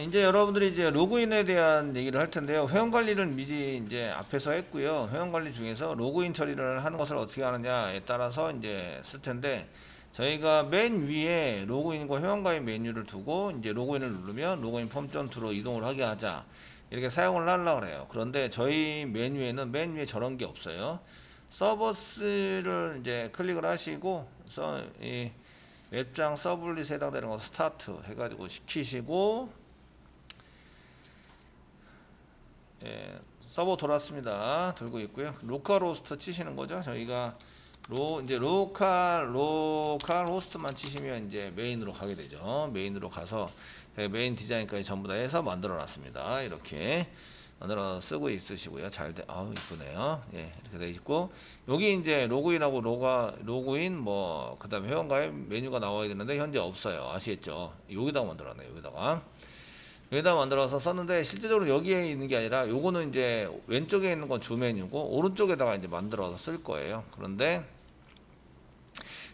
이제 여러분들이 이제 로그인에 대한 얘기를 할 텐데요. 회원 관리를 미리 이제 앞에서 했고요. 회원 관리 중에서 로그인 처리를 하는 것을 어떻게 하느냐에 따라서 이제 쓸 텐데, 저희가 맨 위에 로그인과 회원 가입 메뉴를 두고 이제 로그인을 누르면 로그인 폼.2로 이동을 하게 하자, 이렇게 사용을 하려고 그래요. 그런데 저희 메뉴에는 맨 위에 저런 게 없어요. 서버스를 이제 클릭을 하시고, 이 웹장 서블릿에 해당되는 거 스타트 해가지고 시키시고, 예, 서버 돌았습니다. 들고 있고요. 로컬 호스트 치시는 거죠. 저희가 이제 로컬 호스트만 치시면 이제 메인으로 가게 되죠. 메인으로 가서 메인 디자인까지 전부 다 해서 만들어 놨습니다. 이렇게 만들어 쓰고 있으시고요. 아우 이쁘네요. 예, 이렇게 돼 있고, 여기 이제 로그인하고 로그인 뭐 그다음에 회원가입 메뉴가 나와야 되는데 현재 없어요. 아시겠죠? 여기다가 만들어놨네요. 여기다 만들어서 썼는데, 실제적으로 여기에 있는 게 아니라 요거는 이제 왼쪽에 있는 건 주 메뉴고 오른쪽에다가 이제 만들어서 쓸 거예요. 그런데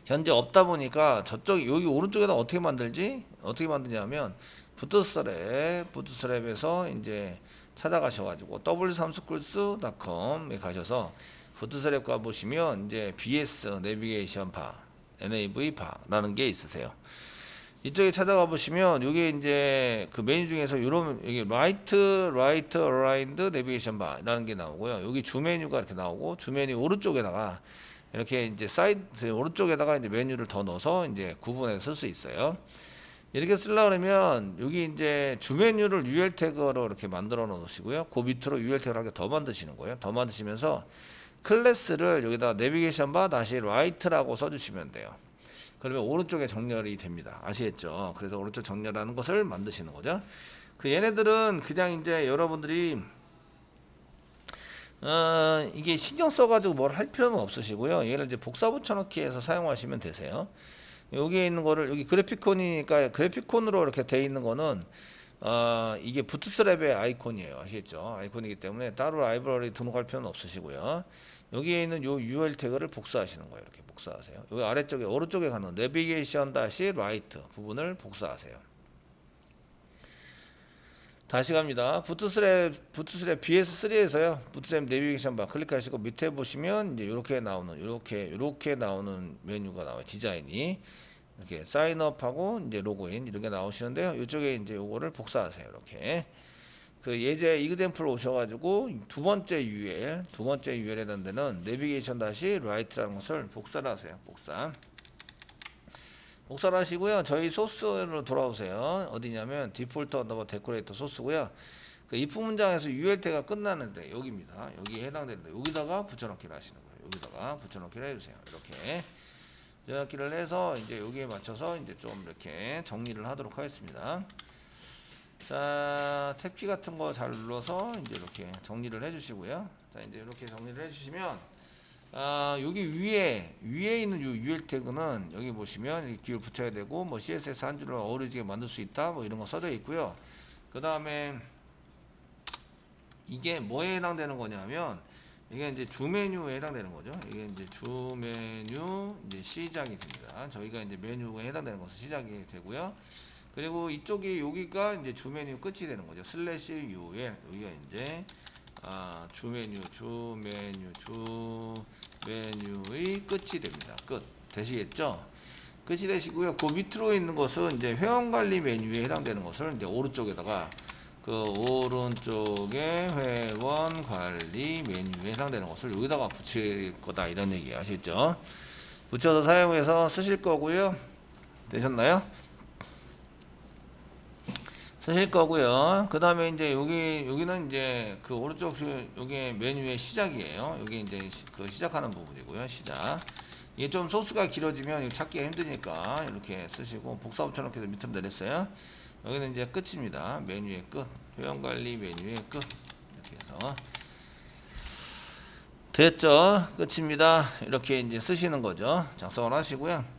현재 없다 보니까 여기 오른쪽에다 어떻게 만드냐면 부트스트랩에서 이제 찾아가셔가지고 w3schools.com에 가셔서 부트스트랩 가보시면 이제 BS 내비게이션 바, NAV 바라는 게 있으세요. 이쪽에 찾아가 보시면 이게 이제 그 메뉴 중에서 이런 여기 라이트 어라인드 내비게이션 바라는 게 나오고요. 여기 주 메뉴가 이렇게 나오고, 주 메뉴 오른쪽에다가 이렇게 이제 사이드 오른쪽에다가 이제 메뉴를 더 넣어서 이제 구분해서 쓸 수 있어요. 이렇게 쓰려고 그러면 여기 이제 주 메뉴를 UL 태그로 이렇게 만들어 놓으시고요. 그 밑으로 UL 태그를 하나 더 만드시는 거예요. 더 만드시면서 클래스를 여기다 내비게이션 바 다시 라이트라고 써주시면 돼요. 그러면 오른쪽에 정렬이 됩니다. 아시겠죠? 그래서 오른쪽 정렬하는 것을 만드시는 거죠. 얘네들은 그냥 이제 여러분들이 이게 신경 써가지고 뭘 할 필요는 없으시고요. 얘를 이제 복사 붙여넣기 해서 사용하시면 되세요. 여기에 있는 거를, 여기 그래픽콘이니까 그래픽콘으로 이렇게 돼 있는 거는 이게 부트스트랩의 아이콘이에요. 아시겠죠? 아이콘이기 때문에 따로 라이브러리 등록할 필요는 없으시고요. 여기에 있는 요 UL 태그를 복사하시는 거예요. 이렇게 복사하세요. 여기 아래쪽에 오른쪽에 가는 내비게이션 다시 라이트 부분을 복사하세요. 다시 갑니다. 부트스트랩 BS3에서요. 부트스트랩 내비게이션 바 클릭하시고 밑에 보시면 이제 이렇게 나오는 메뉴가 나와요. 디자인이 이렇게 사인업하고 이제 로그인 이런 게 나오시는데요. 이쪽에 이제 요거를 복사하세요. 이렇게 예제 이그젠플 오셔가지고 두 번째 UL에 해당 되는 내비게이션 다시 라이트라는 것을 복사를 하세요. 복사를 하시고요. 저희 소스로 돌아오세요. 어디냐면 디폴트 언더바 데코레이터 소스고요. if 문장에서 UL 태가 끝나는데 여기입니다. 여기에 해당되는데 여기다가 붙여넣기를 하시는 거예요. 여기다가 붙여넣기를 해주세요. 이렇게 붙여넣기를 해서 이제 여기에 맞춰서 이제 좀 이렇게 정리를 하도록 하겠습니다. 자, 탭키 같은 거 잘 눌러서 이제 이렇게 정리를 해주시고요. 자, 이제 이렇게 정리를 해주시면, 여기 위에 있는 요 UL 태그는 여기 보시면 이렇게 기호를 붙여야 되고, 뭐 CSS 한 줄로 어우러지게 만들 수 있다, 뭐 이런 거 써져 있고요. 그 다음에 이게 뭐에 해당되는 거냐면, 이게 이제 주 메뉴에 해당되는 거죠. 이게 이제 주 메뉴 이제 시작이 됩니다. 저희가 이제 메뉴에 해당되는 것은 시작이 되고요. 그리고 이쪽이 여기가 이제 주 메뉴 끝이 되는 거죠. 슬래시 UL 여기가 이제 주 메뉴의 끝이 됩니다. 끝 되시겠죠? 끝이 되시고요. 그 밑으로 있는 것은 이제 회원 관리 메뉴에 해당되는 것을 이제 오른쪽에다가 오른쪽에 회원 관리 메뉴에 해당되는 것을 여기다가 붙일 거다, 이런 얘기 아시겠죠? 붙여서 사용해서 쓰실 거고요. 되셨나요? 쓰실 거고요. 그 다음에 이제 여기는 이제 그 오른쪽 여기 메뉴의 시작이에요. 여기 이제 그 시작하는 부분이고요. 시작. 이게 좀 소스가 길어지면 찾기가 힘드니까 이렇게 쓰시고, 복사 붙여넣기 해서 밑으로 내렸어요. 여기는 이제 끝입니다. 메뉴의 끝. 회원관리 메뉴의 끝. 이렇게 해서. 됐죠? 끝입니다. 이렇게 이제 쓰시는 거죠. 작성을 하시고요.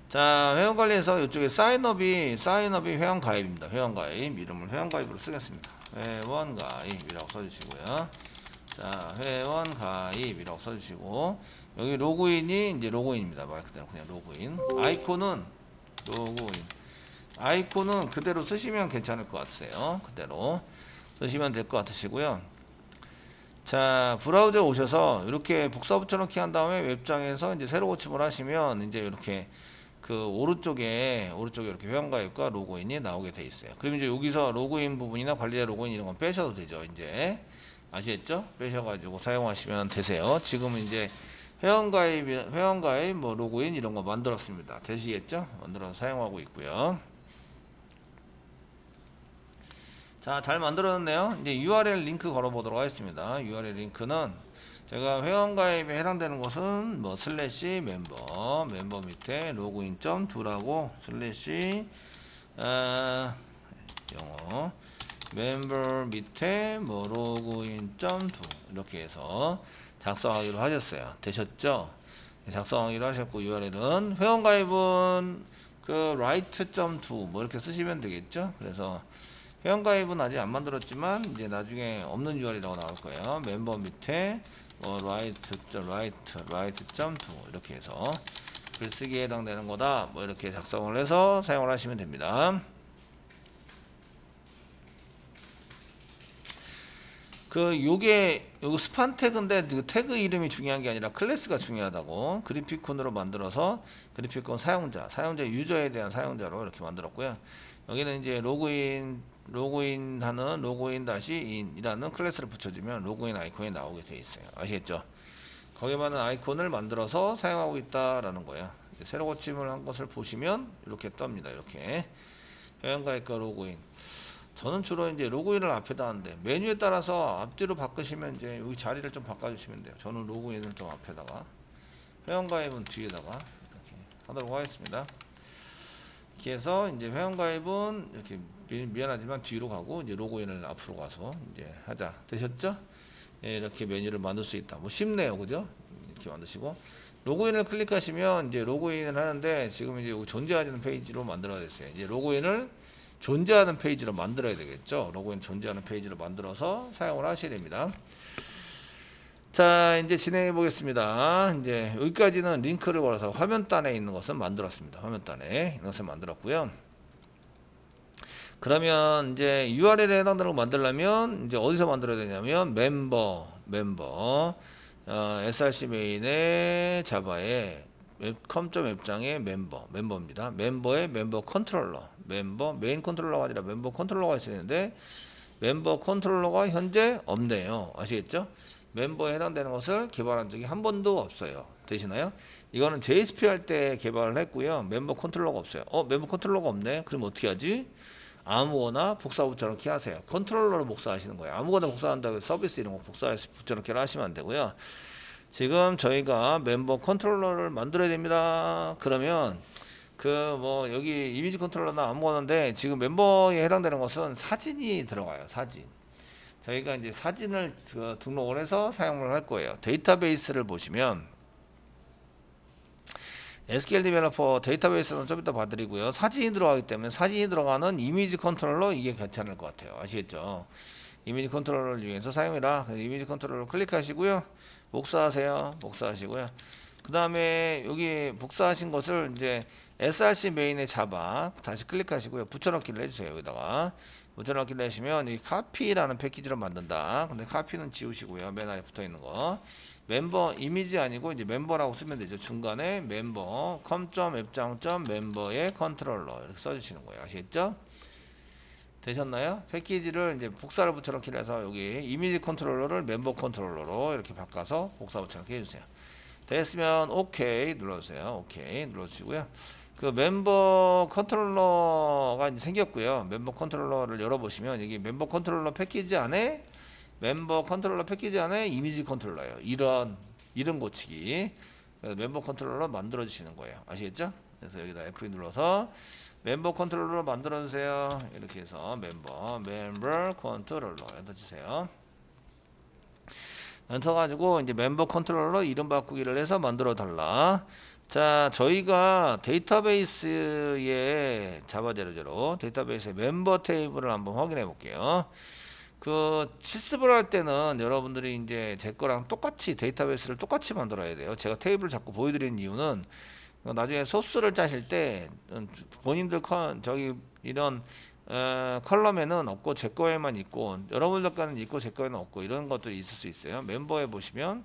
자, 회원관리에서 이쪽에 사인업이 회원가입입니다. 회원가입. 이름을 회원가입으로 쓰겠습니다. 회원가입이라고 써주시고요. 자, 회원가입이라고 써주시고, 여기 로그인이 이제 로그인입니다. 말 그대로 그냥 로그인. 아이콘은 로그인. 아이콘은 그대로 쓰시면 괜찮을 것 같으세요. 그대로 쓰시면 될 것 같으시고요. 자, 브라우저에 오셔서 이렇게 복사 붙여넣기 한 다음에 웹장에서 이제 새로 고침을 하시면 이제 이렇게 그 오른쪽에 이렇게 회원가입과 로그인이 나오게 돼 있어요. 그럼 이제 여기서 로그인 부분이나 관리자 로그인 이런 건 빼셔도 되죠. 이제 아시겠죠? 빼셔가지고 사용하시면 되세요. 지금은 이제 회원가입 뭐 로그인 이런 거 만들었습니다. 되시겠죠? 만들어서 사용하고 있고요. 자, 잘 만들어졌네요. 이제 URL 링크 걸어보도록 하겠습니다. URL 링크는 제가 회원가입에 해당되는 것은 뭐 슬래시 멤버 밑에 로그인.2라고 슬래시 영어 멤버 밑에 뭐 로그인.2 이렇게 해서 작성하기로 하셨어요. 되셨죠? 작성하기로 하셨고 URL은 회원가입은 그 write.2 뭐 이렇게 쓰시면 되겠죠? 그래서 회원가입은 아직 안 만들었지만 이제 나중에 없는 URL이라고 나올 거예요. 멤버 밑에 write.2 이렇게 해서 글쓰기에 해당되는 거다 뭐 이렇게 작성을 해서 사용을 하시면 됩니다. 요거 스판 태그인데 그 태그 이름이 중요한 게 아니라 클래스가 중요하다고 그래픽콘으로 만들어서 그래픽콘 사용자 유저에 대한 사용자로 이렇게 만들었고요. 여기는 이제 로그인하는 로그인-in이라는 클래스를 붙여주면 로그인 아이콘이 나오게 되어 있어요. 아시겠죠? 거기에 맞는 아이콘을 만들어서 사용하고 있다라는 거예요. 새로 고침을 한 것을 보시면 이렇게 뜹니다. 이렇게 회원가입과 로그인. 저는 주로 이제 로그인을 앞에다 하는데 메뉴에 따라서 앞뒤로 바꾸시면 이제 여기 자리를 좀 바꿔주시면 돼요. 저는 로그인을 좀 앞에다가 회원가입은 뒤에다가 이렇게 하도록 하겠습니다. 이렇게 해서 이제 회원가입은 이렇게 미안하지만 뒤로 가고 이제 로그인을 앞으로 가서 이제 하자. 되셨죠? 예, 이렇게 메뉴를 만들 수 있다. 뭐 쉽네요, 그죠? 이렇게 만드시고 로그인을 클릭하시면 이제 로그인을 하는데 지금 이제 존재하는 페이지로 만들어야 됐어요. 이제 로그인을 존재하는 페이지로 만들어야 되겠죠. 로그인 존재하는 페이지로 만들어서 사용을 하셔야 됩니다. 자, 이제 진행해 보겠습니다. 이제 여기까지는 링크를 걸어서 화면단에 있는 것은 만들었습니다. 화면단에 있는 것을 만들었고요. 그러면 이제 URL에 해당되는 거 만들려면 이제 어디서 만들어야 되냐면 멤버 src 메인의 자바의 컴.앱장의 멤버입니다. 멤버의 멤버 컨트롤러 메인 컨트롤러가 아니라 멤버 컨트롤러가 있어야 되는데 멤버 컨트롤러가 현재 없네요. 아시겠죠? 멤버에 해당되는 것을 개발한 적이 한 번도 없어요. 되시나요? 이거는 JSP 할 때 개발을 했고요. 멤버 컨트롤러가 없어요. 멤버 컨트롤러가 없네. 그럼 어떻게 하지? 아무거나 복사 붙여넣기 하세요. 컨트롤러로 복사하시는 거예요. 아무거나 복사한다고 해서 서비스 이런 거 복사 붙여넣기를 하시면 안 되고요. 지금 저희가 멤버 컨트롤러를 만들어야 됩니다. 그러면 뭐 여기 이미지 컨트롤러나 아무거나인데 지금 멤버에 해당되는 것은 사진이 들어가요. 사진. 저희가 이제 사진을 등록을 해서 사용을 할 거예요. 데이터베이스를 보시면 SQL 디벨로퍼 데이터베이스는 좀 이따 봐드리고요. 사진이 들어가기 때문에 사진이 들어가는 이미지 컨트롤러 이게 괜찮을 것 같아요. 아시겠죠? 이미지 컨트롤러를 이용해서 사용해라. 이미지 컨트롤러 클릭하시고요. 복사하시고요. 그 다음에 여기 복사하신 것을 이제 src 메인의 자바 다시 클릭하시고요. 붙여넣기를 해주세요. 여기다가 붙여넣기를 하시면 이 카피라는 패키지로 만든다. 근데 카피는 지우시고요. 맨 아래 붙어있는 거 멤버 이미지 아니고 이제 멤버라고 쓰면 되죠. 중간에 멤버 com.앱장.멤버의 컨트롤러 이렇게 써주시는 거예요. 아시겠죠? 되셨나요? 패키지를 이제 복사를 붙여넣기를 해서 여기 이미지 컨트롤러를 멤버 컨트롤러로 이렇게 바꿔서 복사 붙여넣기 해주세요. 됐으면 OK 눌러주세요. OK 눌러주시고요. 그 멤버 컨트롤러가 이제 생겼고요. 멤버 컨트롤러를 열어보시면 여기 멤버 컨트롤러 패키지 안에 이미지 컨트롤러예요. 이런 이름 고치기. 멤버 컨트롤러 만들어 주시는 거예요. 아시겠죠? 그래서 여기다 F2 눌러서 멤버 컨트롤러 만들어 주세요. 이렇게 해서 멤버 컨트롤러 엔터 치세요. 엔터 가지고 이제 멤버 컨트롤러 이름 바꾸기를 해서 만들어 달라. 자, 저희가 데이터베이스의 자바 제로제로 데이터베이스의 멤버 테이블을 한번 확인해 볼게요. 실습을 할 때는 여러분들이 이제 제 거랑 똑같이 데이터베이스를 똑같이 만들어야 돼요. 제가 테이블을 자꾸 보여드리는 이유는 나중에 소스를 짜실 때 본인들 저기 이런 컬럼에는 없고 제 거에만 있고 여러분들 거는 있고 제 거에는 없고 이런 것들이 있을 수 있어요. 멤버에 보시면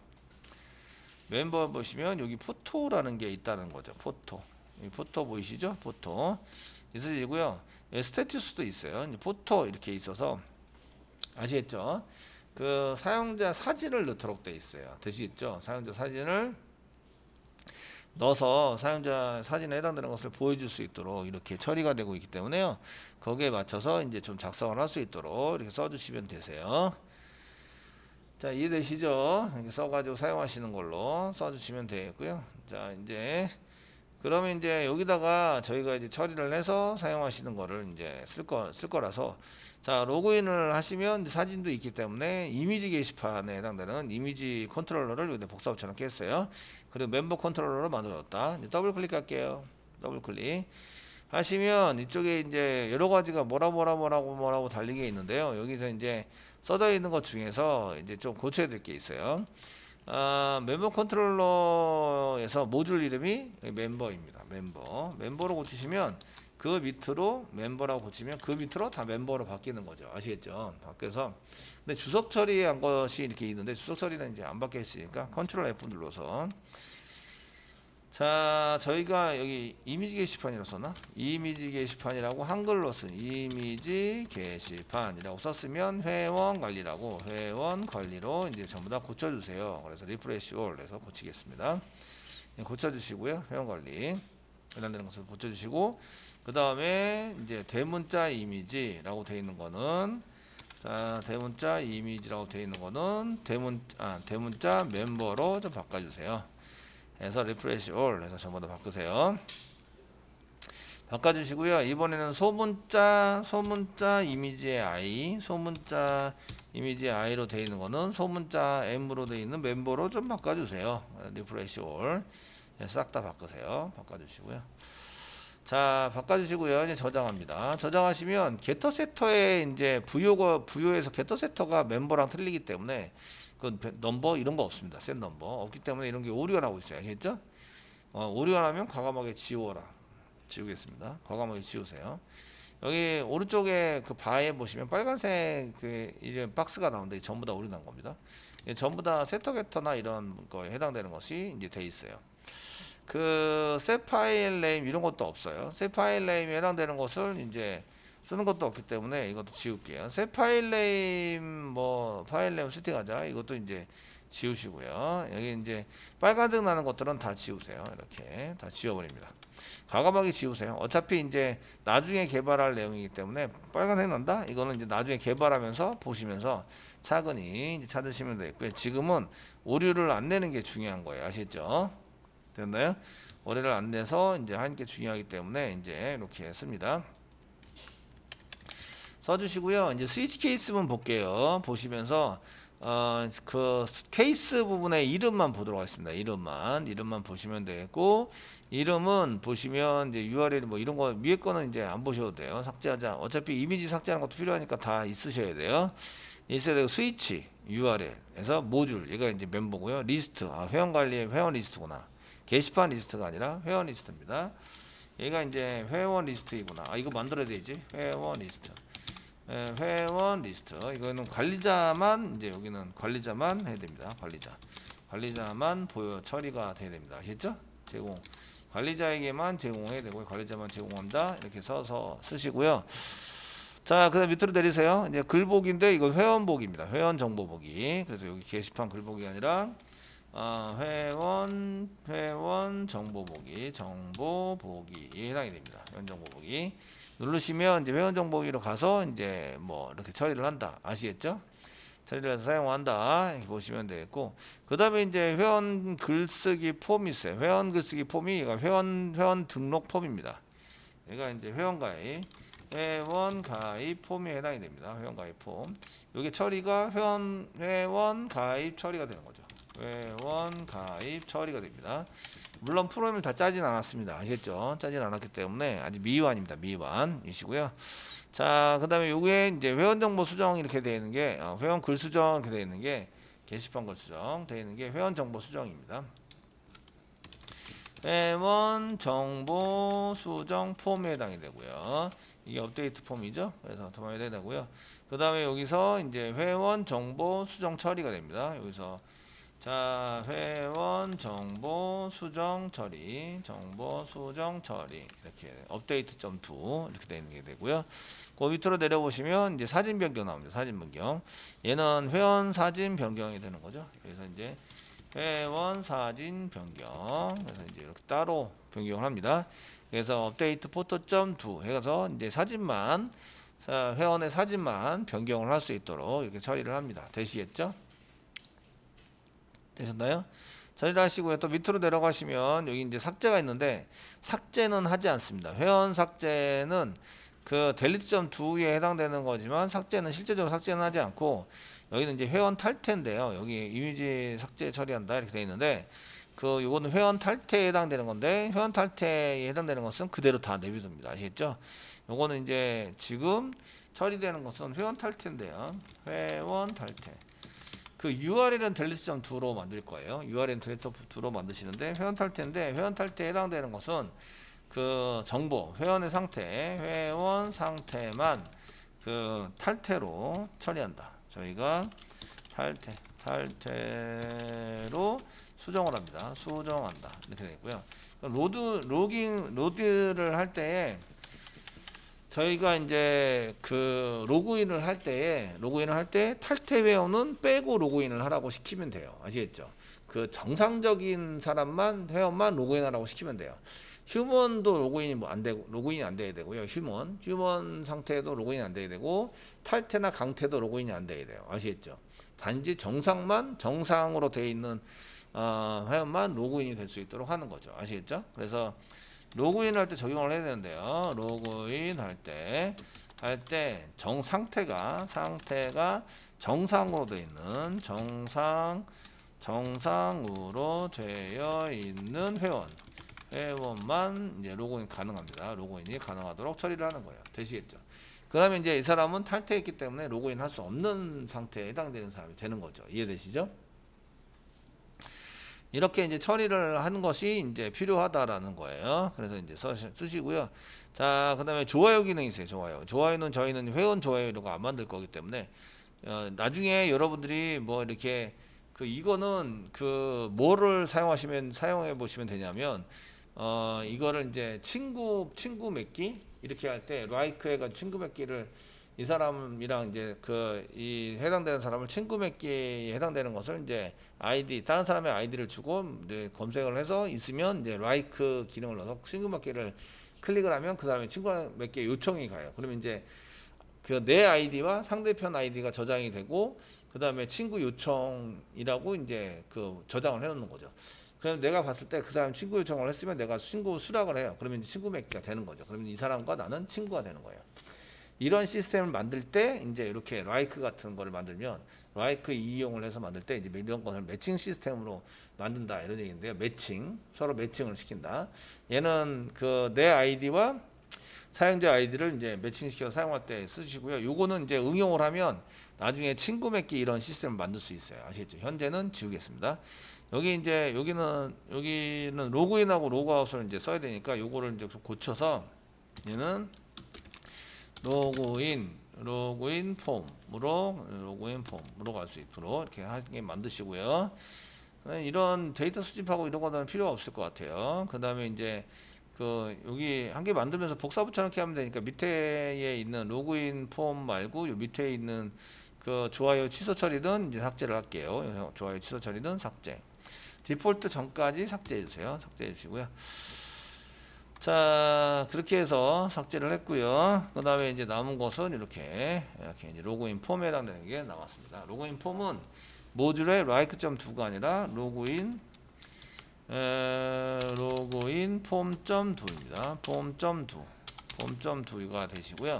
여기 포토라는 게 있다는 거죠. 포토. 이 포토 보이시죠? 포토 있으시고요. 스테투스도 있어요. 포토 이렇게 있어서 아시겠죠? 그 사용자 사진을 넣도록 돼 있어요. 되시겠죠? 사용자 사진을 넣어서 사용자 사진에 해당되는 것을 보여줄 수 있도록 이렇게 처리가 되고 있기 때문에요. 거기에 맞춰서 이제 좀 작성을 할 수 있도록 이렇게 써주시면 되세요. 자, 이해되시죠? 이렇게 써가지고 사용하시는 걸로 써주시면 되겠고요. 자, 이제 그러면 이제 여기다가 저희가 이제 처리를 해서 사용하시는 거를 이제 쓸 거라서 자, 로그인을 하시면 사진도 있기 때문에 이미지 게시판에 해당되는 이미지 컨트롤러를 여기다 복사 붙여넣기 했어요. 그리고 멤버 컨트롤러로 만들었다. 이제 더블 클릭할게요. 더블 클릭 하시면 이쪽에 이제 여러 가지가 뭐라고 달리게 있는데요. 여기서 이제 써져 있는 것 중에서 이제 좀 고쳐야 될 게 있어요. 멤버 컨트롤러에서 모듈 이름이 멤버입니다. 멤버로 고치시면 그 밑으로 멤버라고 고치면 그 밑으로 다 멤버로 바뀌는 거죠. 아시겠죠? 바뀌어서 근데 주석 처리한 것이 이렇게 있는데 주석 처리는 이제 안 바뀌어 있으니까 컨트롤 F 눌러서 자, 저희가 여기 이미지 게시판이라고 썼나? 이미지 게시판이라고 한글로 쓴 이미지 게시판이라고 썼으면 회원 관리로 이제 전부 다 고쳐주세요. 그래서 리프레시 올 해서 고치겠습니다. 고쳐주시고요. 회원 관리 해당되는 것을 고쳐주시고 그 다음에 이제 대문자 이미지라고 되어 있는 거는 자, 대문자 이미지라고 되어 있는 거는 대문자 멤버로 좀 바꿔주세요. 해서 리프레시 올 해서 전부 다 바꾸세요. 바꿔주시고요. 이번에는 소문자 이미지의 I로 되어 있는 거는 소문자 M으로 되어 있는 멤버로 좀 바꿔주세요. 리프레시 올 싹 다 바꾸세요. 바꿔주시고요. 자, 바꿔주시고요. 이제 저장합니다. 저장하시면 게터 세터에 이제 부여에서 게터 세터가 멤버랑 틀리기 때문에 그 넘버 이런 거 없습니다. 셋 넘버 없기 때문에 이런 게 오류가 나고 있어요. 아시겠죠? 오류가 나면 과감하게 지우어라. 지우겠습니다. 과감하게 지우세요. 여기 오른쪽에 그 바에 보시면 빨간색 그 이런 박스가 나오는데 전부 다 오류 난 겁니다. 전부 다 세터 게터나 이런 거에 해당되는 것이 이제 돼 있어요. 그 셋 파일 네임 이런 것도 없어요. 셋 파일 네임에 해당되는 것을 이제 쓰는 것도 없기 때문에 이것도 지울게요. 셋 파일 네임 파일 네임 세팅하자. 이것도 이제 지우시고요. 여기 이제 빨간색 나는 것들은 다 지우세요. 이렇게 다 지워버립니다. 과감하게 지우세요. 어차피 이제 나중에 개발할 내용이기 때문에 빨간색 난다? 이거는 이제 나중에 개발하면서 보시면서 차근히 이제 찾으시면 되겠고요. 지금은 오류를 안 내는 게 중요한 거예요. 아시겠죠? 됐나요? 오류를 안 내서 이제 하는 게 중요하기 때문에 이제 이렇게 씁니다. 써주시고요. 이제 스위치 케이스만 볼게요. 보시면서 그 케이스 부분의 이름만 보도록 하겠습니다. 이름만 보시면 되고 이름은 보시면 이제 URL 뭐 이런 거 위에 거는 이제 안 보셔도 돼요. 삭제하자. 어차피 이미지 삭제하는 것도 필요하니까 다 있으셔야 돼요. 있어야 되고 스위치 URL에서 모듈 얘가 이제 멤버고요. 리스트 회원 관리의 회원 리스트구나. 게시판 리스트가 아니라 회원 리스트입니다. 얘가 이제 회원 리스트이구나. 이거 만들어야 되지. 회원 리스트. 회원 리스트. 이거는 관리자만 이제 여기는 관리자만 해야 됩니다. 관리자만 처리가 돼야 됩니다. 아시겠죠? 제공. 관리자에게만 제공해야 되고 관리자만 제공한다. 이렇게 써서 쓰시고요. 자, 그다음 밑으로 내리세요. 이제 글보기인데 이거 회원보기입니다. 회원 정보 보기. 그래서 여기 게시판 글보기가 아니라 회원 정보 보기에 해당이 됩니다. 회원 정보 보기 누르시면 이제 회원 정보 보기로 가서 이제 뭐 이렇게 처리를 한다. 아시겠죠? 처리를 해서 사용한다. 이렇게 보시면 되겠고, 그 다음에 이제 회원 글쓰기 폼이 있어요. 회원 글쓰기 폼이 회원 등록 폼입니다. 얘가 이제 회원 가입 폼에 해당이 됩니다. 회원 가입 폼. 여기 처리가 회원 가입 처리가 되는 거죠. 회원 가입 처리가 됩니다. 물론 프로그램을 다 짜진 않았습니다. 아시겠죠? 짜진 않았기 때문에 아직 미완입니다. 미완이시고요. 자, 그 다음에 요게 이제 회원 정보 수정 이렇게 되어 있는 게 회원 글 수정 이렇게 되어 있는 게 게시판 글 수정 되어 있는 게 회원 정보 수정입니다. 회원 정보 수정 폼에 해당이 되고요. 이게 업데이트 폼이죠. 그래서 도움이 되고요. 그 다음에 여기서 이제 회원 정보 수정 처리가 됩니다. 여기서 자, 회원 정보 수정 처리, 정보 수정 처리 이렇게 업데이트 점 2 이렇게 되는 게 되고요. 그 밑으로 내려보시면 이제 사진 변경 나옵니다. 사진 변경. 얘는 회원 사진 변경이 되는 거죠. 그래서 이제 회원 사진 변경. 그래서 이제 이렇게 따로 변경을 합니다. 그래서 업데이트 포토 점 2 해서 이제 사진만 회원의 사진만 변경을 할 수 있도록 이렇게 처리를 합니다. 되시겠죠? 되셨나요? 처리를 하시고요. 또 밑으로 내려가시면 여기 이제 삭제가 있는데 삭제는 하지 않습니다. 회원 삭제는 그 델리트.2에 해당되는 거지만 삭제는 실제적으로 삭제는 하지 않고 여기는 이제 회원 탈퇴인데요. 여기 이미지 삭제 처리한다 이렇게 되어 있는데 그 요거는 회원 탈퇴에 해당되는 건데 회원 탈퇴에 해당되는 것은 그대로 다 내비둡니다. 아시겠죠? 요거는 이제 지금 처리되는 것은 회원 탈퇴인데요. 회원 탈퇴. 그 URL은 델리트.2로 만들 거예요. URL은 델리트.2로 만드시는데 회원 탈퇴인데 회원 탈퇴에 해당되는 것은 그 정보 회원의 상태 회원 상태만 그 탈퇴로 처리한다. 저희가 탈퇴로 수정을 합니다. 수정한다. 이렇게 되고요. 로드를 할 때에 저희가 이제 그 로그인을 할 때 탈퇴 회원은 빼고 로그인을 하라고 시키면 돼요. 아시겠죠? 그 정상적인 사람만 회원만 로그인하라고 시키면 돼요. 휴먼도 로그인이 뭐 안 되고 로그인이 안 돼야 되고요. 휴먼 상태도 로그인이 안 돼야 되고 탈퇴나 강퇴도 로그인이 안 돼야 돼요. 아시겠죠? 단지 정상으로 되어 있는 회원만 로그인이 될 수 있도록 하는 거죠. 아시겠죠? 그래서 로그인 할 때 적용을 해야 되는데요. 로그인 할 때 상태가 정상으로 되어 있는 정상으로 되어 있는 회원만 이제 로그인 가능합니다. 로그인이 가능하도록 처리를 하는 거예요. 되시겠죠? 그러면 이제 이 사람은 탈퇴했기 때문에 로그인 할 수 없는 상태에 해당되는 사람이 되는 거죠. 이해되시죠? 이렇게 이제 처리를 하는 것이 이제 필요하다라는 거예요. 그래서 이제 쓰시고요. 자, 그 다음에 좋아요 기능이 있어요. 좋아요는 저희는 회원 좋아요 이런 거 안 만들 거기 때문에 나중에 여러분들이 뭐 이렇게 이거는 뭐를 사용해 보시면 되냐면 이거를 이제 친구 맺기 이렇게 할 때 like 해가지고 친구 맺기를 이 사람이랑 이제 이 해당되는 사람을 친구 맺기에 해당되는 것을 이제 다른 사람의 아이디를 주고 이제 검색을 해서 있으면 이제 like 기능을 넣어서 친구 맺기를 클릭을 하면 그 사람의 친구 맺기 요청이 가요. 그러면 이제 내 아이디와 상대편 아이디가 저장이 되고 그 다음에 친구 요청이라고 이제 저장을 해놓는 거죠. 그럼 내가 봤을 때 그 사람 친구 요청을 했으면 내가 친구 수락을 해요. 그러면 이제 친구 맺기가 되는 거죠. 그러면 이 사람과 나는 친구가 되는 거예요. 이런 시스템을 만들 때 이제 이렇게 라이크 같은 거를 만들면 라이크 이용을 해서 만들 때 이제 이런 것을 매칭 시스템으로 만든다 이런 얘기인데요. 서로 매칭을 시킨다. 얘는 내 아이디와 사용자 아이디를 이제 매칭시켜서 사용할 때 쓰시고요. 요거는 이제 응용을 하면 나중에 친구 맺기 이런 시스템을 만들 수 있어요. 아시겠죠? 현재는 지우겠습니다. 여기는 로그인하고 로그아웃을 이제 써야 되니까 요거를 이제 고쳐서 얘는 로그인 폼으로 갈 수 있도록 이렇게 하게 만드시고요. 이런 데이터 수집하고 이런 거는 필요가 없을 것 같아요. 그 다음에 이제 여기 한 개 만들면서 복사 붙여넣기 하면 되니까 밑에 있는 로그인 폼 말고 요 밑에 있는 좋아요 취소 처리는 이제 삭제를 할게요. 좋아요 취소 처리는 삭제. 디폴트 전까지 삭제해 주세요. 삭제해 주시고요. 자, 그렇게 해서 삭제를 했고요. 그 다음에 이제 남은 것은 이렇게 이제 로그인 폼에 해당되는 게 남았습니다. 로그인 폼은 모듈의 like.2가 아니라 로그인 폼.2입니다. 폼.2가 되시고요.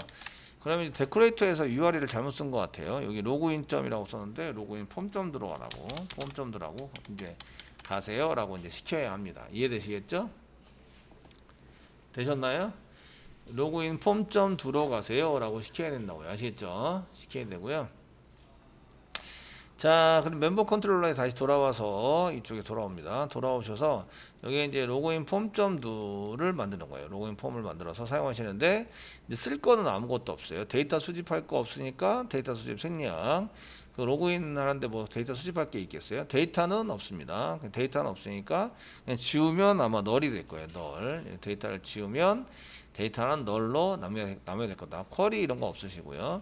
그러면 데코레이터에서 URL을 잘못 쓴 것 같아요. 여기 로그인점이라고 썼는데 로그인 폼.2로 가라고 폼.2라고 이제 가세요라고 이제 시켜야 합니다. 이해되시겠죠? 되셨나요? 로그인 폼.2로 가세요 라고 시켜야 된다고요. 아시겠죠? 시켜야 되고요. 자, 그럼 멤버 컨트롤러에 다시 돌아와서 이쪽에 돌아옵니다. 돌아오셔서 여기 이제 로그인 폼.do를 만드는 거예요. 로그인 폼을 만들어서 사용하시는데 이제 쓸 거는 아무것도 없어요. 데이터 수집할 거 없으니까 데이터 수집 생략. 그 로그인 하는데 뭐 데이터 수집할 게 있겠어요? 데이터는 없습니다. 데이터는 없으니까 그냥 지우면 아마 널이 될 거예요. 널. 데이터를 지우면 데이터는 널로 남겨야 될 거다. 쿼리 이런 거 없으시고요.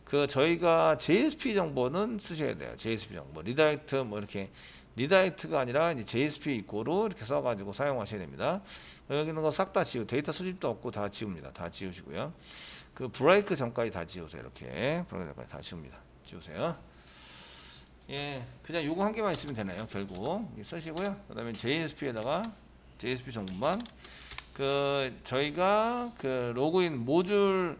그 저희가 JSP 정보는 쓰셔야 돼요. JSP 정보. 리다이렉트 뭐 이렇게 리다이렉트가 아니라 이제 JSP 이꼬로 이렇게 써가지고 사용하셔야 됩니다. 여기 있는 거 싹 다 지우. 데이터 수집도 없고 다 지웁니다. 다 지우시고요. 그 브레이크 전까지 다 지우세요. 이렇게 브레이크 전까지 다 지웁니다. 지우세요. 예, 그냥 요거 한 개만 있으면 되나요? 결국 쓰시고요. 그다음에 JSP에다가 JSP 정보만 그 저희가 그 로그인 모듈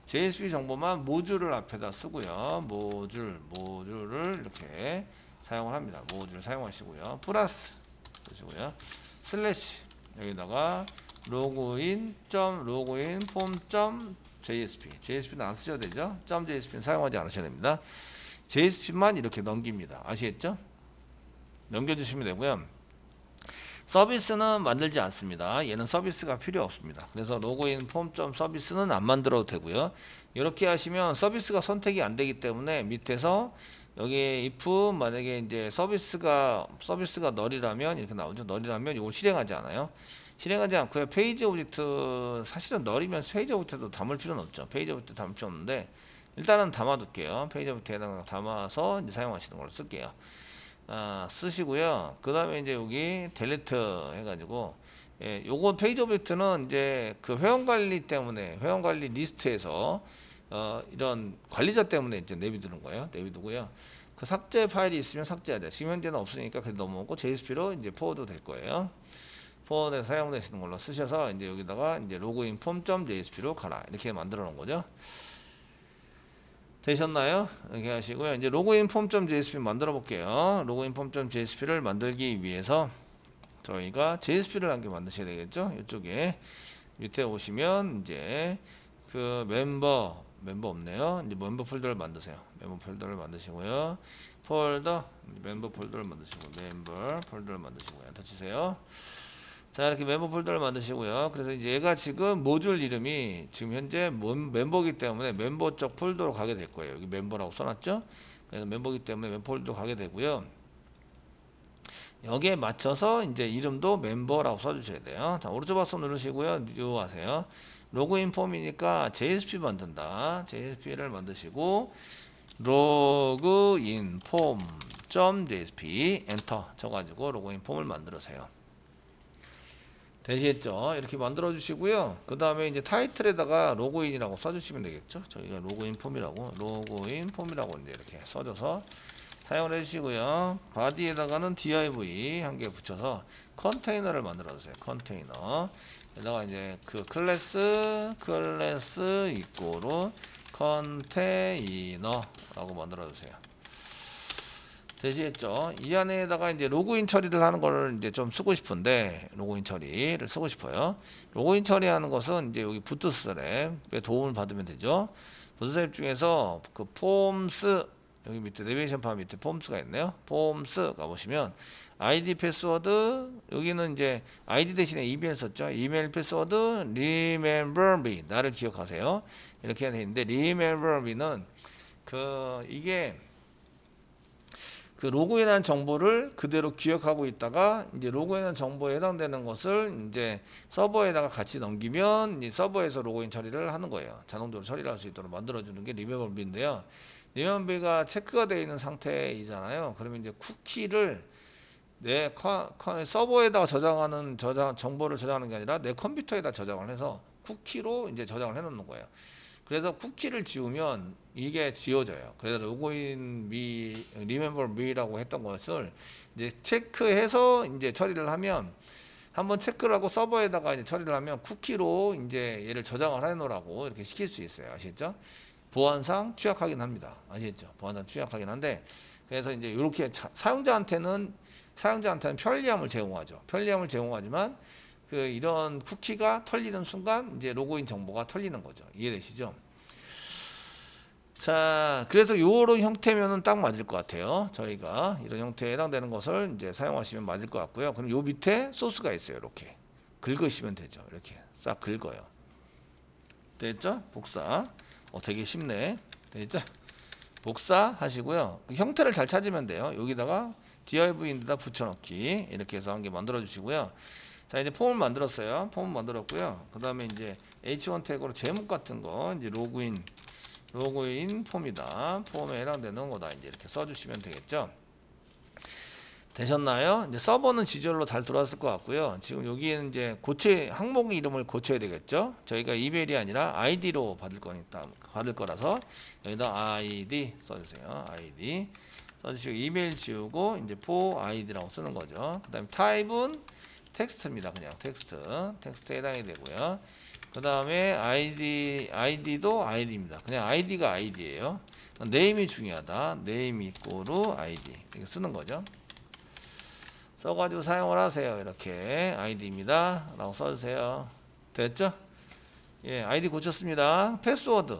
JSP 정보만 모듈을 앞에다 쓰고요. 모듈을 이렇게 사용을 합니다. 모듈 사용하시고요. 플러스 쓰시고요. 슬래시 여기다가 로그인 폼 JSP JSP는 안 쓰셔도 되죠. .jsp는 사용하지 않으셔야 됩니다. JSP만 이렇게 넘깁니다. 아시겠죠? 넘겨주시면 되고요. 서비스는 만들지 않습니다. 얘는 서비스가 필요 없습니다. 그래서 로그인 폼 서비스는 안 만들어도 되고요. 이렇게 하시면 서비스가 선택이 안 되기 때문에 밑에서 여기 if 만약에 이제 서비스가 널이라면 이렇게 나오죠. 널이라면 이걸 실행하지 않아요. 실행하지 않고요. 페이지 오브젝트 사실은 널이면 페이지 오브젝트도 담을 필요는 없죠. 페이지 오브젝트 담을 필요 없는데 일단은 담아둘게요. 페이지 오브젝트에다가 담아서 이제 사용하시는 걸로 쓸게요. 쓰시고요. 그 다음에 이제 여기 델리트 해가지고 예, 요거 페이지 오브젝트는 이제 그 회원관리 때문에 회원관리 리스트에서 이런 관리자 때문에 이제 내비두는 거예요. 내비두고요. 그 삭제 파일이 있으면 삭제해야 돼. 지금 현재는 없으니까 그래도 넘어오고 JSP로 이제 포워드 될 거예요. 포워드에 사용되시는 걸로 쓰셔서 이제 여기다가 이제 로그인 폼.jsp로 가라 이렇게 만들어 놓은 거죠. 되셨나요? 이렇게 하시고요. 이제 로그인 폼.jsp 만들어 볼게요. 로그인 폼.jsp를 만들기 위해서 저희가 JSP를 한 개 만드셔야 되겠죠? 이쪽에 밑에 오시면 이제 그 멤버 없네요. 이제 멤버 폴더를 만드세요. 멤버 폴더를 만드시고요. 멤버 폴더를 만드시고 멤버 폴더를 만드시고요. 엔터 치세요. 자, 이렇게 멤버 폴더를 만드시고요. 그래서 이제 얘가 지금 모듈 이름이 지금 현재 멤버이기 때문에 멤버 쪽 폴더로 가게 될 거예요. 여기 멤버라고 써놨죠? 그래서 멤버이기 때문에 멤버 폴더로 가게 되고요. 여기에 맞춰서 이제 이름도 멤버라고 써주셔야 돼요. 자, 오른쪽 박스 누르시고요. 뉴 하세요. 로그인 폼이니까 JSP 만든다. JSP를 만드시고 로그인 폼.jsp 엔터 쳐가지고 로그인 폼을 만들으세요. 되시겠죠? 이렇게 만들어 주시고요. 그 다음에 이제 타이틀에다가 로그인이라고 써주시면 되겠죠? 저희가 로그인 폼이라고 이제 이렇게 써줘서 사용을 해주시고요. 바디에다가는 div 한 개 붙여서 컨테이너를 만들어 주세요. 컨테이너. 여기다가 이제 그 클래스 이꼬로 컨테이너라고 만들어 주세요. 되시겠죠? 이 안에다가 이제 로그인 처리를 하는 걸 이제 좀 쓰고 싶은데 로그인 처리를 쓰고 싶어요. 로그인 처리하는 것은 이제 여기 부트스트랩에 도움을 받으면 되죠. 부트스트랩 중에서 그 폼스 여기 밑에 내비게이션 바 밑에 폼스가 있네요. 폼스 가보시면 아이디 패스워드 여기는 이제 아이디 대신에 이메일 썼죠. 이메일 패스워드 remember me 나를 기억하세요. 이렇게 되어 있는데 remember me는 이게 그 로그인한 정보를 그대로 기억하고 있다가 이제 로그인한 정보에 해당되는 것을 이제 서버에다가 같이 넘기면 이 서버에서 로그인 처리를 하는 거예요. 자동적으로 처리를 할 수 있도록 만들어주는 게 리멤버비인데요. 리멤버비가 체크가 되어 있는 상태이잖아요. 그러면 이제 쿠키를 내 서버에다가 정보를 저장하는 게 아니라 내 컴퓨터에다 저장을 해서 쿠키로 이제 저장을 해 놓는 거예요. 그래서 쿠키를 지우면 이게 지워져요. 그래서 로그인 remember me라고 했던 것을 이제 체크해서 이제 처리를 하면 한번 체크를 하고 서버에다가 이제 처리를 하면 쿠키로 이제 얘를 저장을 해 놓으라고 이렇게 시킬 수 있어요. 아시겠죠? 보안상 취약하긴 합니다. 아시겠죠? 보안상 취약하긴 한데 그래서 이제 이렇게 사용자한테는 편리함을 제공하죠. 편리함을 제공하지만 이런 쿠키가 털리는 순간 이제 로그인 정보가 털리는 거죠. 이해되시죠? 자, 그래서 요런 형태면은 딱 맞을 것 같아요. 저희가 이런 형태에 해당되는 것을 이제 사용하시면 맞을 것 같고요. 그럼 요 밑에 소스가 있어요. 이렇게 긁으시면 되죠. 이렇게 싹 긁어요. 됐죠? 복사. 되게 쉽네. 됐죠? 복사 하시고요. 형태를 잘 찾으면 돼요. 여기다가 div인데다 붙여넣기 이렇게 해서 한 개 만들어 주시고요. 자, 이제 폼을 만들었어요. 폼을 만들었고요. 그 다음에 이제 H1 태그로 제목 같은 거 이제 로그인 폼이다. 폼에 해당되는 거다. 이제 이렇게 써주시면 되겠죠. 되셨나요? 이제 서버는 지절로 잘 들어왔을 것 같고요. 지금 여기에는 이제 항목 이름을 고쳐야 되겠죠. 저희가 이메일이 아니라 아이디로 받을 거라서 여기다 아이디 써주세요. 아이디 써주시고 이메일 지우고 이제 for 아이디라고 쓰는 거죠. 그 다음에 타입은 텍스트입니다. 그냥 텍스트에 해당이 되고요. 그 다음에 아이디도 아이디입니다. 그냥 아이디가 아이디예요. 네임이 중요하다. 네임 이꼬르 아이디 이렇게 쓰는 거죠. 써가지고 사용을 하세요. 이렇게 아이디입니다 라고 써주세요. 됐죠? 예, 아이디 고쳤습니다. 패스워드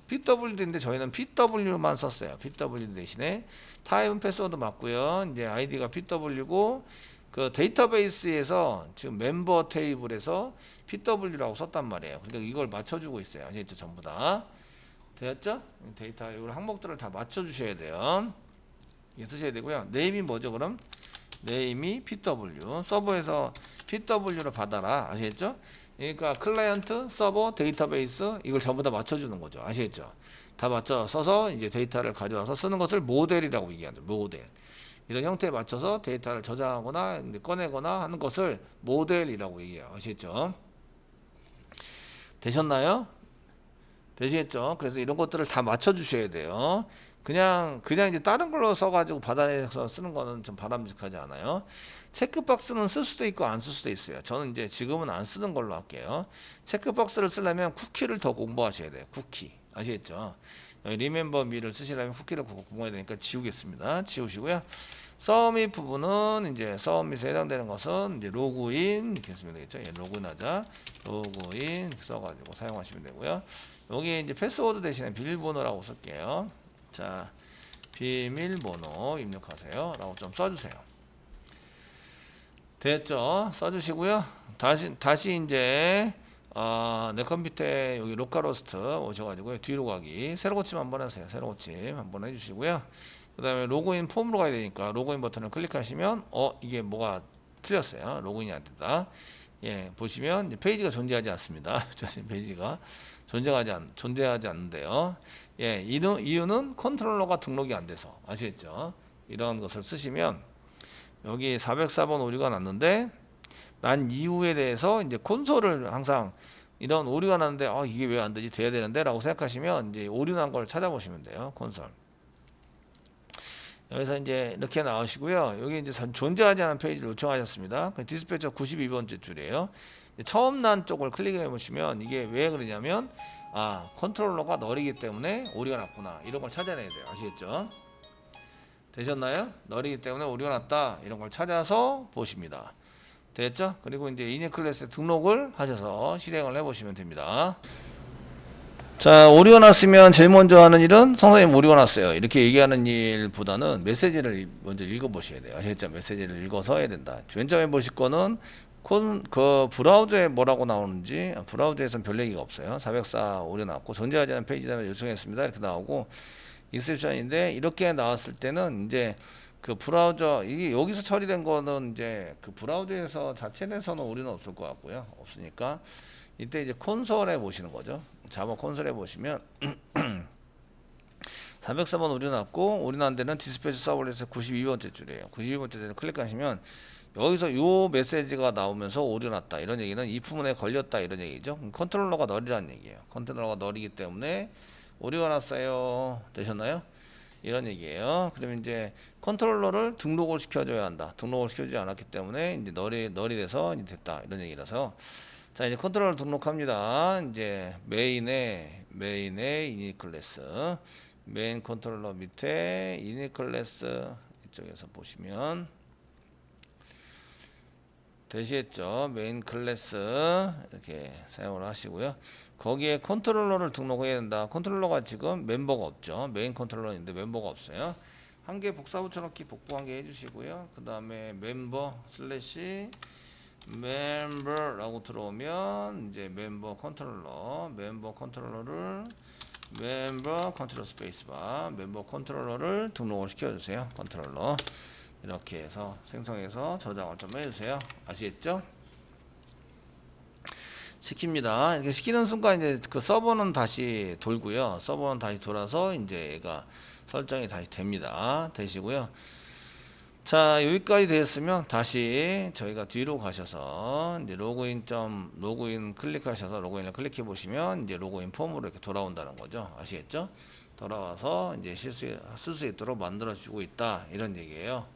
PWD인데 저희는 PW만 썼어요. PW 대신에 타입은 패스워드 맞고요. 이제 아이디가 PW고 그 데이터베이스에서 지금 멤버 테이블에서 PW라고 썼단 말이에요. 그러니까 이걸 맞춰주고 있어요. 아시겠죠? 전부 다 되었죠? 데이터 이걸 항목들을 다 맞춰주셔야 돼요. 이게 쓰셔야 되고요. 네임이 뭐죠? 그럼 네임이 PW 서버에서 PW로 받아라. 아시겠죠? 그러니까 클라이언트, 서버, 데이터베이스 이걸 전부 다 맞춰주는 거죠. 아시겠죠? 다 맞춰 써서 이제 데이터를 가져와서 쓰는 것을 모델이라고 얘기하죠. 모델. 이런 형태에 맞춰서 데이터를 저장하거나 꺼내거나 하는 것을 모델이라고 얘기해요. 아시겠죠? 되셨나요? 되시겠죠? 그래서 이런 것들을 다 맞춰주셔야 돼요. 그냥 이제 다른 걸로 써가지고 받아내서 쓰는 거는 좀 바람직하지 않아요. 체크박스는 쓸 수도 있고 안 쓸 수도 있어요. 저는 이제 지금은 안 쓰는 걸로 할게요. 체크박스를 쓰려면 쿠키를 더 공부하셔야 돼요. 쿠키. 아시겠죠? 리멤버 미를 쓰시려면 쿠키를 공부해야 되니까 지우겠습니다. 지우시고요. 서밋 부분은 이제 서밋에 해당되는 것은 이제 로그인 이렇게 쓰면 되겠죠. 예, 로그인하자. 로그인 써가지고 사용하시면 되고요. 여기 이제 패스워드 대신에 비밀번호라고 쓸게요. 자, 비밀번호 입력하세요. 라고 좀 써주세요. 됐죠? 써주시고요. 다시 이제 내 컴퓨터에 여기 로컬호스트 오셔가지고 뒤로 가기 새로 고침 한번 하세요. 새로 고침 한번 해주시고요. 그 다음에 로그인 폼으로 가야 되니까 로그인 버튼을 클릭하시면 이게 뭐가 틀렸어요. 로그인이 안 된다. 예, 보시면 이제 페이지가 존재하지 않습니다. 페이지가 존재하지 않는데요. 예, 이유는 컨트롤러가 등록이 안 돼서. 아시겠죠? 이런 것을 쓰시면 여기 404번 오류가 났는데 난 이유에 대해서 이제 콘솔을 항상 이런 오류가 났는데 이게 왜 안 되지? 돼야 되는데 라고 생각하시면 이제 오류 난 걸 찾아보시면 돼요. 콘솔. 여기서 이제 이렇게 나오시고요. 여기 이제 존재하지 않은 페이지를 요청하셨습니다. 디스패처 92번째 줄이에요. 처음 난 쪽을 클릭해 보시면 이게 왜 그러냐면 컨트롤러가 너리기 때문에 오류가 났구나. 이런 걸 찾아내야 돼요. 아시겠죠? 되셨나요? 너리기 때문에 오류가 났다. 이런 걸 찾아서 보십니다. 됐죠? 그리고 이제 이니 클래스에 등록을 하셔서 실행을 해 보시면 됩니다. 자, 오류가 났으면 제일 먼저 하는 일은 선생님 오류가 났어요 이렇게 얘기하는 일보다는 메시지를 먼저 읽어 보셔야 돼요. 아시겠죠? 메시지를 읽어서 해야 된다. 맨 처음에 보실 거는 그 브라우저에 뭐라고 나오는지 브라우저에서는 별 얘기가 없어요. 404 오류 났고 존재하지 않은 페이지라면 요청했습니다 이렇게 나오고 익셉션인데 이렇게 나왔을 때는 이제 그 브라우저 이게 여기서 처리된 거는 이제 그 브라우저에서 자체 내에서는 오류는 없을 것 같고요. 없으니까 이때 이제 콘솔에 보시는 거죠. 자바 콘솔에 보시면 404번 오류 났고 오류 난 데는 디스패치 서버넷에서 92번째 줄이에요. 92번째 줄을 클릭하시면 여기서 요 메시지가 나오면서 오류 났다 이런 얘기는 이 부분에 걸렸다 이런 얘기죠. 컨트롤러가 너리라는 얘기예요. 컨트롤러가 너리기 때문에 오류가 났어요. 되셨나요? 이런 얘기예요. 그러면 이제 컨트롤러를 등록을 시켜줘야 한다. 등록을 시켜주지 않았기 때문에 이제 널이 돼서 이제 됐다 이런 얘기라서 자 이제 컨트롤러 등록합니다. 이제 메인에 이니 클래스 메인 컨트롤러 밑에 이니 클래스 이쪽에서 보시면 되시겠죠? 메인 클래스 이렇게 사용을 하시고요. 거기에 컨트롤러를 등록해야 된다. 컨트롤러가 지금 멤버가 없죠. 메인 컨트롤러인데 멤버가 없어요. 한 개 복사 붙여넣기 복부 한 개 해주시고요. 그 다음에 멤버 슬래시 멤버라고 들어오면 이제 멤버 컨트롤러를 멤버 컨트롤 스페이스바 멤버 컨트롤러를 등록을 시켜주세요. 컨트롤러 이렇게 해서 생성해서 저장을 좀 해주세요. 아시겠죠? 시킵니다. 이렇게 시키는 순간 이제 그 서버는 다시 돌고요. 서버는 다시 돌아서 이제 얘가 설정이 다시 됩니다. 되시고요. 자, 여기까지 되었으면 다시 저희가 뒤로 가셔서 이제 로그인 클릭하셔서 로그인을 클릭해 보시면 이제 로그인 폼으로 이렇게 돌아온다는 거죠. 아시겠죠? 돌아와서 이제 쓸 수 있도록 만들어 주고 있다. 이런 얘기예요.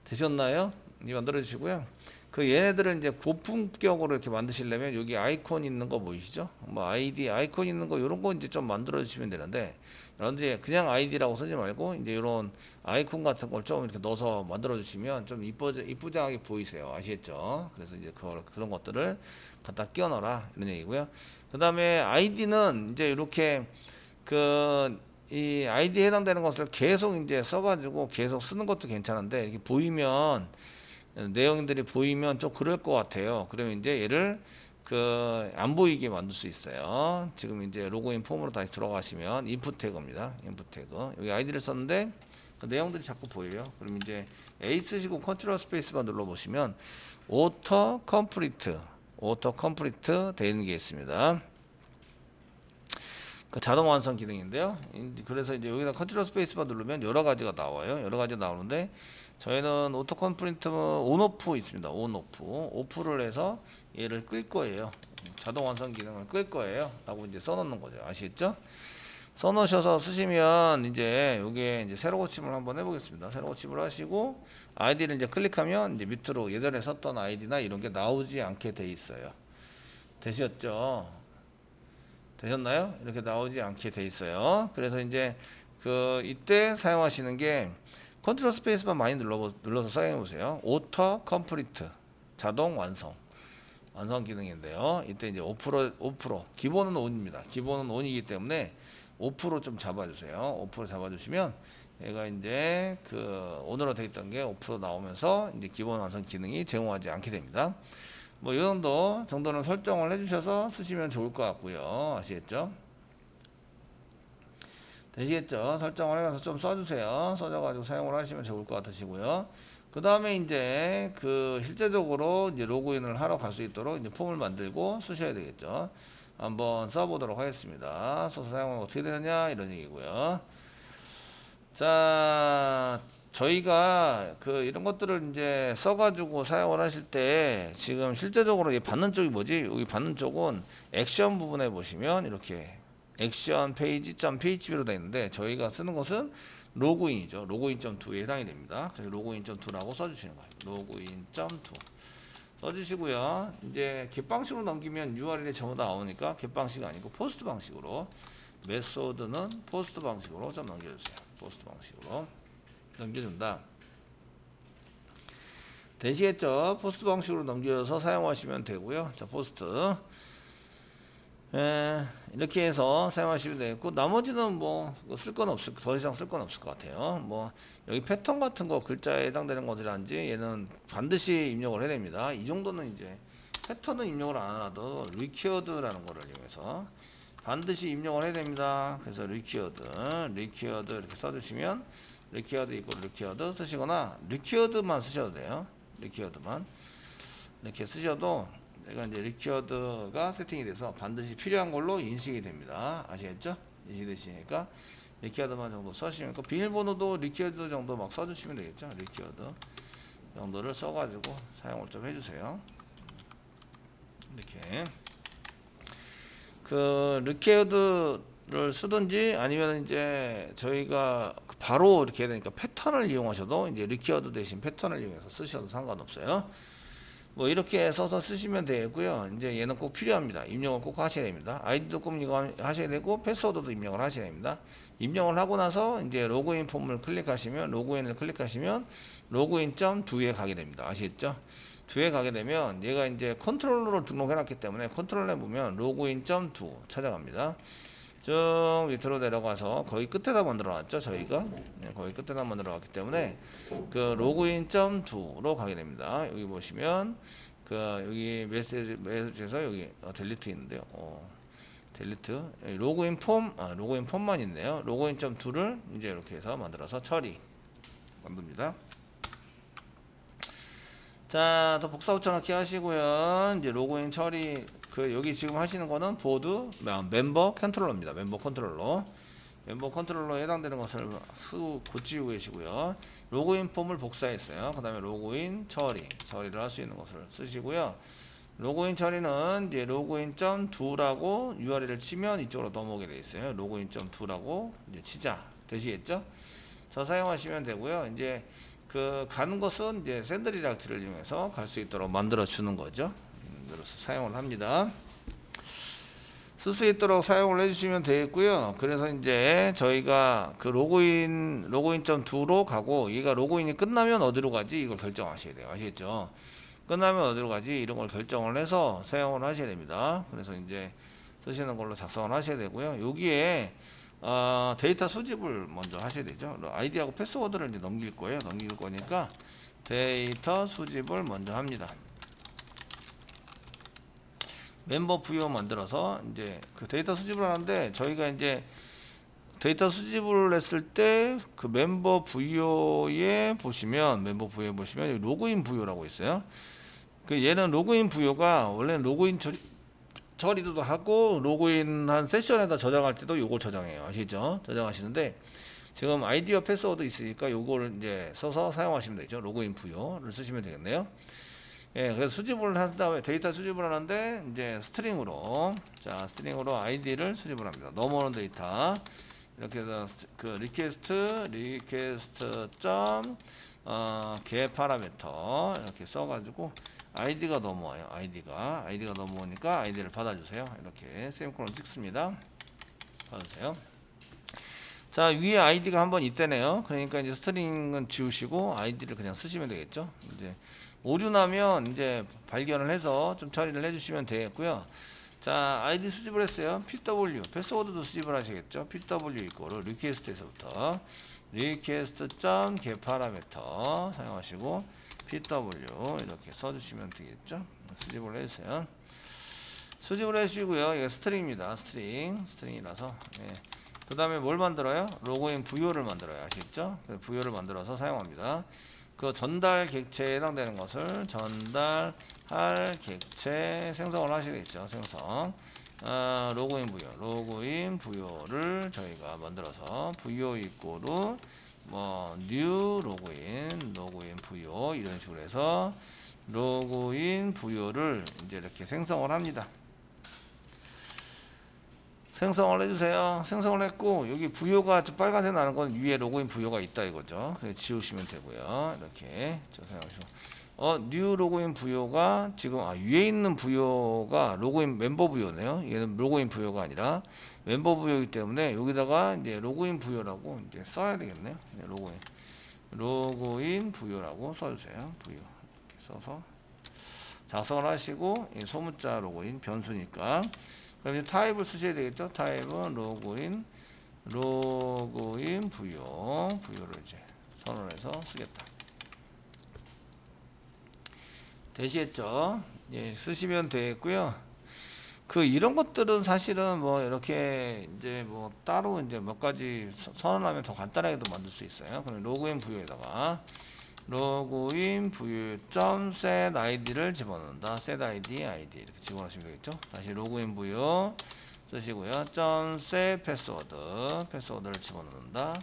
되셨나요? 이제 만들어 주시고요. 그 얘네들을 이제 고품격으로 이렇게 만드시려면 여기 아이콘 있는 거 보이시죠? 뭐 아이디 아이콘 있는 거 이런 거 이제 좀 만들어 주시면 되는데 여러분들이 그냥 아이디라고 쓰지 말고 이제 이런 아이콘 같은 걸 좀 이렇게 넣어서 만들어 주시면 좀 이쁘장하게 보이세요. 아시겠죠? 그래서 이제 그런 것들을 갖다 끼워 넣어라 이런 얘기고요. 그 다음에 아이디는 이제 이렇게 이 아이디에 해당되는 것을 계속 이제 써가지고 계속 쓰는 것도 괜찮은데 이렇게 보이면 내용들이 보이면 좀 그럴 것 같아요. 그러면 이제 얘를 안 보이게 만들 수 있어요. 지금 이제 로그인 폼으로 다시 들어가시면 인풋 태그입니다. 인풋 태그. 여기 아이디를 썼는데 그 내용들이 자꾸 보여요. 그럼 이제 A 쓰시고 컨트롤 스페이스바 눌러 보시면 오토 컴플리트 되어 있는 게 있습니다. 그 자동 완성 기능인데요. 그래서 이제 여기다 컨트롤 스페이스바 누르면 여러 가지가 나와요. 여러 가지 나오는데 저희는 오토 컴플리트 온오프 있습니다. 오프를 해서 얘를 끌 거예요. 자동 완성 기능을 끌 거예요. 라고 이제 써놓는 거죠. 아시겠죠? 써놓으셔서 쓰시면 이제 여기에 이제 새로 고침을 한번 해보겠습니다. 새로 고침을 하시고 아이디를 이제 클릭하면 이제 밑으로 예전에 썼던 아이디나 이런 게 나오지 않게 돼 있어요. 되셨죠? 되셨나요? 이렇게 나오지 않게 돼 있어요. 그래서 이제 이때 사용하시는 게 컨트롤 스페이스만 많이 눌러서 사용해 보세요. 오토 컴플리트 자동 완성 기능인데요. 이때 이제 5% 기본은 온입니다. 기본은 온이기 때문에 5% 좀 잡아주세요. 5% 잡아주시면 얘가 이제 온으로 되어 있던 게 5% 나오면서 이제 기본 완성 기능이 제공하지 않게 됩니다. 뭐 이 정도는 설정을 해주셔서 쓰시면 좋을 것 같고요. 아시겠죠? 되시겠죠? 설정을 해서 좀 써주세요. 써줘가지고 사용을 하시면 좋을 것 같으시고요. 그 다음에 이제 실제적으로 이제 로그인을 하러 갈 수 있도록 이제 폼을 만들고 쓰셔야 되겠죠. 한번 써보도록 하겠습니다. 써서 사용하면 어떻게 되느냐 이런 얘기고요. 자, 저희가 이런 것들을 이제 써가지고 사용을 하실 때 지금 실제적으로 이 받는 쪽이 뭐지? 여기 받는 쪽은 액션 부분에 보시면 이렇게 액션 페이지.php로 되어 있는데 저희가 쓰는 것은 로그인이죠. 로그인.to에 해당이 됩니다. 그래서 로그인.to라고 써주시는 거예요. 로그인.to 써주시고요. 이제 겟 방식으로 넘기면 URL이 전부 다 나오니까 겟 방식이 아니고 포스트 방식으로 메소드는 포스트 방식으로 좀 넘겨주세요. 포스트 방식으로 넘겨준다. 되시겠죠? 포스트 방식으로 넘겨서 사용하시면 되고요. 자, 포스트 이렇게 해서 사용하시면 되겠고 나머지는 뭐 쓸 건 없을 더 이상 쓸 건 없을 것 같아요. 뭐 여기 패턴 같은 거 글자에 해당되는 것이란지 얘는 반드시 입력을 해야 됩니다. 이 정도는 이제 패턴은 입력을 안 하더라도 required라는 거를 이용해서 반드시 입력을 해야 됩니다. 그래서 required 이렇게 써주시면 required 이꼴 required 쓰시거나 required만 쓰셔도 돼요. required만 이렇게 쓰셔도 내가 이제 required가 세팅이 돼서 반드시 필요한 걸로 인식이 됩니다. 아시겠죠? 인식되시니까 required만 정도 써주시면 비밀번호도 required 정도 막 써주시면 되겠죠? required 정도를 써가지고 사용을 좀 해주세요. 이렇게 required를 쓰든지 아니면 이제 저희가 바로 이렇게 해야 되니까 패턴을 이용하셔도 이제 required 대신 패턴을 이용해서 쓰셔도 상관없어요. 뭐 이렇게 써서 쓰시면 되고요. 이제 얘는 꼭 필요합니다. 입력을 꼭 하셔야 됩니다. 아이디도 꼭 하셔야 되고 패스워드도 입력을 하셔야 됩니다. 입력을 하고 나서 이제 로그인 폼을 클릭하시면 로그인을 클릭하시면 로그인.to에 가게 됩니다. 아시겠죠? 뒤에 가게 되면 얘가 이제 컨트롤러로 등록해 놨기 때문에 컨트롤러에 보면 로그인.to 찾아갑니다. 쭉 밑으로 내려가서 거의 끝에다 만들어 놨죠 저희가. 거의 끝에다 만들어 놨기 때문에 그 로그인.to로 가게 됩니다. 여기 보시면 그 여기 메시지에서 여기 델리트 있는데요. 델리트 로그인 폼만 있네요. 로그인.to를 이제 이렇게 해서 만들어서 처리 만듭니다. 자, 또 복사 붙여넣기 하시고요. 이제 로그인 처리 그 여기 지금 하시는 거는 보드 멤버 컨트롤러입니다. 멤버 컨트롤러에 해당되는 것을 고치고 계시고요. 로그인 폼을 복사했어요. 그 다음에 로그인 처리를 할 수 있는 것을 쓰시고요. 로그인 처리는 이제 로그인.to라고 URL을 치면 이쪽으로 넘어오게 되어 있어요. 로그인.to라고 이제 치자 되시겠죠? 저 사용하시면 되고요. 이제 그 가는 것은 이제 샌드리락트를 이용해서 갈 수 있도록 만들어 주는 거죠. 그래서 사용을 합니다. 쓸 수 있도록 사용을 해주시면 되겠고요. 그래서 이제 저희가 그 로그인.to로 가고 얘가 로그인이 끝나면 어디로 가지 이걸 결정하셔야 돼요. 아시겠죠? 끝나면 어디로 가지 이런 걸 결정을 해서 사용을 하셔야 됩니다. 그래서 이제 쓰시는 걸로 작성을 하셔야 되고요. 여기에 데이터 수집을 먼저 하셔야 되죠. 아이디하고 패스워드를 이제 넘길 거예요. 넘길 거니까 데이터 수집을 먼저 합니다. 멤버 부여 만들어서 이제 그 데이터 수집을 하는데 저희가 이제 데이터 수집을 했을 때 그 멤버 부여에 보시면 로그인 부여라고 있어요. 그 얘는 로그인 부여가 원래는 로그인 처리도 하고 로그인 한 세션에다 저장할 때도 요걸 저장해요. 아시죠? 저장하시는데 지금 아이디와 패스워드 있으니까 요거를 이제 써서 사용하시면 되죠. 로그인 부여를 쓰시면 되겠네요. 예, 그래서 수집을 한 다음에 데이터 수집을 하는데 이제 스트링으로 아이디를 수집을 합니다. 넘어오는 데이터 이렇게 해서 그 리퀘스트 점 get 파라미터 이렇게 써가지고 아이디가 넘어와요. 아이디가 넘어오니까 아이디를 받아주세요. 이렇게 세미콜론 찍습니다. 받으세요. 자, 위에 아이디가 한번 있다네요. 그러니까 이제 스트링은 지우시고 아이디를 그냥 쓰시면 되겠죠. 이제 오류 나면 이제 발견을 해서 좀 처리를 해주시면 되겠고요. 자, 아이디 수집을 했어요. PW 패스워드도 수집을 하시겠죠. PW 이거를 리퀘스트에서부터 request.get 파라미터 사용하시고 PW 이렇게 써주시면 되겠죠. 수집을 해주세요. 수집을 해주시고요. 이게 스트링입니다. 스트링이라서. 예. 그 다음에 뭘 만들어요? 로그인 부여를 만들어요. 아시겠죠? 부여를 만들어서 사용합니다. 그 전달 객체에 해당되는 것을 전달할 객체 생성을 하시겠죠. 생성. 로그인 부여를 저희가 만들어서 부여 이꼬르 new 로그인 부여 이런 식으로 해서 로그인 부여를 이제 이렇게 생성을 합니다. 생성을 해주세요. 생성을 했고 여기 부여가 빨간색 나는 건 위에 로그인 부여가 있다 이거죠. 그래서 지우시면 되고요. 이렇게 생각하시고 뉴 로그인 부여가 지금 위에 있는 부여가 로그인 멤버 부여네요. 얘는 로그인 부여가 아니라 멤버 부여이기 때문에 여기다가 이제 로그인 부여라고 이제 써야 되겠네요. 로그인 부여라고 써주세요. 부여 이렇게 써서 작성을 하시고 소문자 로그인 변수니까. 그럼 이제 타입을 쓰셔야 되겠죠. 타입은 로그인 부여를 이제 선언해서 쓰겠다. 되시겠죠? 예, 쓰시면 되겠고요. 그 이런 것들은 사실은 뭐 이렇게 이제 뭐 따로 이제 몇 가지 선언하면 더 간단하게도 만들 수 있어요. 그럼 로그인 부여에다가 로그인 부여 점 set id를 집어넣는다. set id 이렇게 집어넣으시면 되겠죠. 다시 로그인 부여 쓰시고요. 점 set 패스워드를 집어넣는다.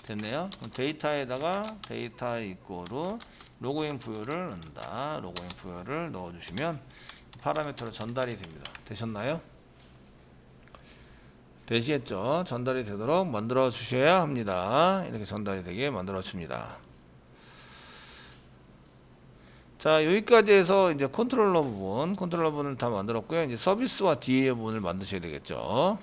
됐네요. 그럼 데이터에다가 데이터 이꼬르 로그인 부여를 넣는다. 로그인 부여를 넣어주시면 파라미터로 전달이 됩니다. 되셨나요? 되시겠죠? 전달이 되도록 만들어 주셔야 합니다. 이렇게 전달이 되게 만들어 줍니다. 자, 여기까지 해서 이제 컨트롤러 부분을 다 만들었고요. 이제 서비스와 DA 부분을 만드셔야 되겠죠.